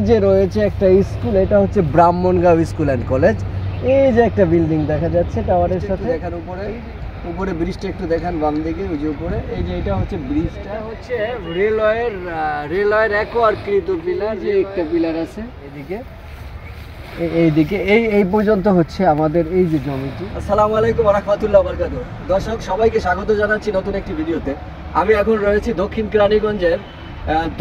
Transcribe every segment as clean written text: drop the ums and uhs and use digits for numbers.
যে রয়েছে একটা স্কুল, এটা হচ্ছে ব্রাহ্মণগাঁও স্কুল অ্যান্ড কলেজ। এই যে একটা বিল্ডিং দেখা যাচ্ছে টাওয়ারের সাথে, দেখান উপরে ব্রিজটা একটু দেখান বাম দিকে, ওই যে উপরে, এই যে এটা হচ্ছে ব্রিজটা, হচ্ছে রেলওয়ের একোয়ারকৃত পিলার, যে একটা পিলার আছে এদিকে, এইদিকে এই পর্যন্ত হচ্ছে আমাদের এই যে জমিটি। আসসালামু আলাইকুম ওয়া রাহমাতুল্লাহি ওয়া বারাকাতুহু। দর্শক সবাইকে স্বাগত জানাচ্ছি নতুন একটি ভিডিওতে। আমি এখন রয়েছি দক্ষিণ কেরানীগঞ্জের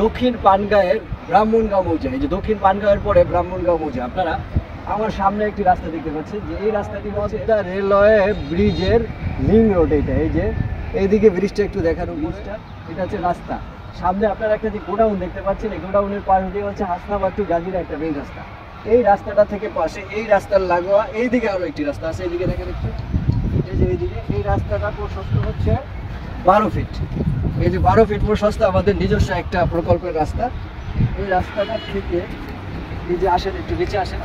দক্ষিণ পানগাঁয়ের ব্রাহ্মণগাঁও মৌজা। এই যে দক্ষিণ পানগাঁয়ের পরে ব্রাহ্মণগাঁও মৌজা। আপনারা আমার সামনে একটি রাস্তা দেখতে পাচ্ছেন, যে এই রাস্তাটি হচ্ছে এটা রেলওয়ে ব্রিজের লিঙ্ক রোড। এটা এই যে এইদিকে ব্রিজটা একটু দেখানো, ব্রিজটা এটা হচ্ছে রাস্তা। সামনে আপনারা একটা যে গোডাউন দেখতে পাচ্ছেন, এই গোডাউনের পাশ দিয়ে হচ্ছে হাসনাবাদ টু গাজীর একটা মেইন রাস্তা। এই রাস্তাটা থেকে পাশে এই রাস্তার লাগোয়া এইদিকে আরো একটি রাস্তা আছে, এইদিকে দেখেন একটু, এই যে এইদিকে এই রাস্তাটা প্রশস্ত হচ্ছে 12 ফিট। এই যে 12 ফিট প্রশস্ত আমাদের নিজস্ব একটা প্রকল্পের রাস্তা। এই রাস্তাটা থেকে এই যে আসেন, একটু নিচে আসেন,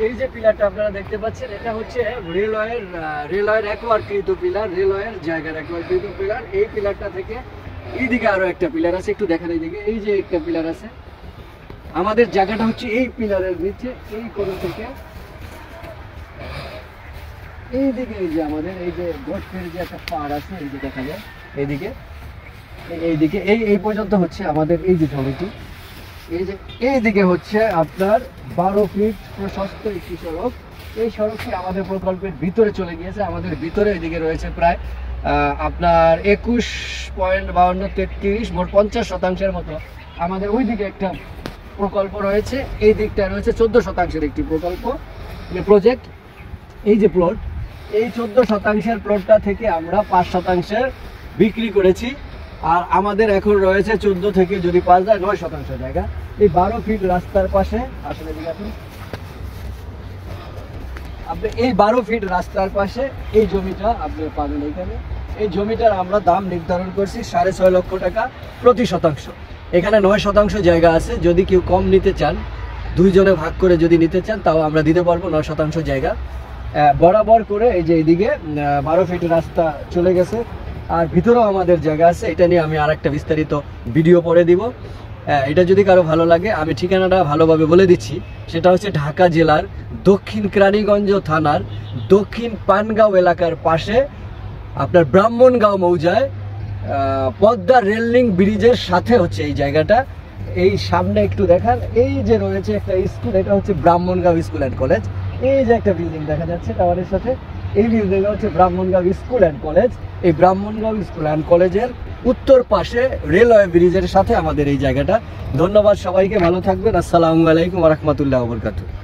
এই যে পিলারটা আপনারা দেখতে পাচ্ছেন, এটা হচ্ছে রেলওয়ের একোয়ারকৃত পিলার, রেলওয়ের জায়গার একোয়ারকৃত পিলার। এই পিলারটা থেকে এইদিকে আরো একটা পিলার আছে, একটু দেখেন এইদিকে, এই যে একটা পিলার আছে। আমাদের জায়গাটা হচ্ছে এই পিলারের নিচে, এই কোণ থেকে এইদিকে, এই যে আমাদের এই যে গোষ্ঠীর যে একটা পাড় আছে, এই যে দেখা যায় এইদিকে এই পর্যন্ত হচ্ছে আমাদের এই যে জমিটি। এই যে এইদিকে হচ্ছে আপনার 12 ফিট প্রশস্ত একটি সড়ক। এই সড়কটি আমাদের প্রকল্পের ভিতরে চলে গিয়েছে। আমাদের ভিতরে এদিকে রয়েছে প্রায় আপনার 21.5233 মোট 50% মতো আমাদের ওইদিকে একটা প্রকল্প রয়েছে। এই দিকটা রয়েছে 14% একটি প্রকল্প প্রজেক্ট। এই যে প্লট, এই 14% প্লটটা থেকে আমরা 5% বিক্রি করেছি। আর আমাদের এখন রয়েছে 14 থেকে যদি 5 যায় 9% জায়গা। এই 12 ফিট রাস্তার পাশে আসলে আপনি এই 12 ফিট রাস্তার পাশে এই জমিটা আপনি পাবেন। এখানে এই জমিটার আমরা দাম নির্ধারণ করছি 6.5 লক্ষ টাকা প্রতি শতাংশ। এখানে 9% জায়গা আছে, যদি কেউ কম নিতে চান, দুইজনে ভাগ করে যদি নিতে চান, তাও আমরা দিতে পারবো 9% জায়গা বরাবর করে। এই যে এইদিকে 12 ফিট রাস্তা চলে গেছে, আর ভিতরেও আমাদের জায়গা আছে। এটা নিয়ে আমি আরেকটা বিস্তারিত ভিডিও পরে দিব। এটা যদি কারো ভালো লাগে, আমি ঠিকানাটা ভালোভাবে বলে দিচ্ছি। সেটা হচ্ছে ঢাকা জেলার দক্ষিণ কেরানীগঞ্জ থানার দক্ষিণ পানগাঁও এলাকার পাশে আপনার ব্রাহ্মণগাঁও মৌজায় পদ্মা রেললিং ব্রিজের সাথে হচ্ছে এই জায়গাটা। এই সামনে একটু দেখান, এই যে রয়েছে একটা স্কুল, এটা হচ্ছে ব্রাহ্মণগাঁও স্কুল অ্যান্ড কলেজ। এই যে একটা বিল্ডিং দেখা যাচ্ছে টাওয়ারের সাথে, এই বিল্ডিং হচ্ছে ব্রাহ্মণগাঁও স্কুল অ্যান্ড কলেজ। এই ব্রাহ্মণগাঁও স্কুল অ্যান্ড কলেজের উত্তর পাশে রেলওয়ে ব্রিজের সাথে আমাদের এই জায়গাটা। ধন্যবাদ সবাইকে, ভালো থাকবেন। আসসালামু আলাইকুম ওয়া রাহমাতুল্লাহি ওয়া বারাকাতুহু।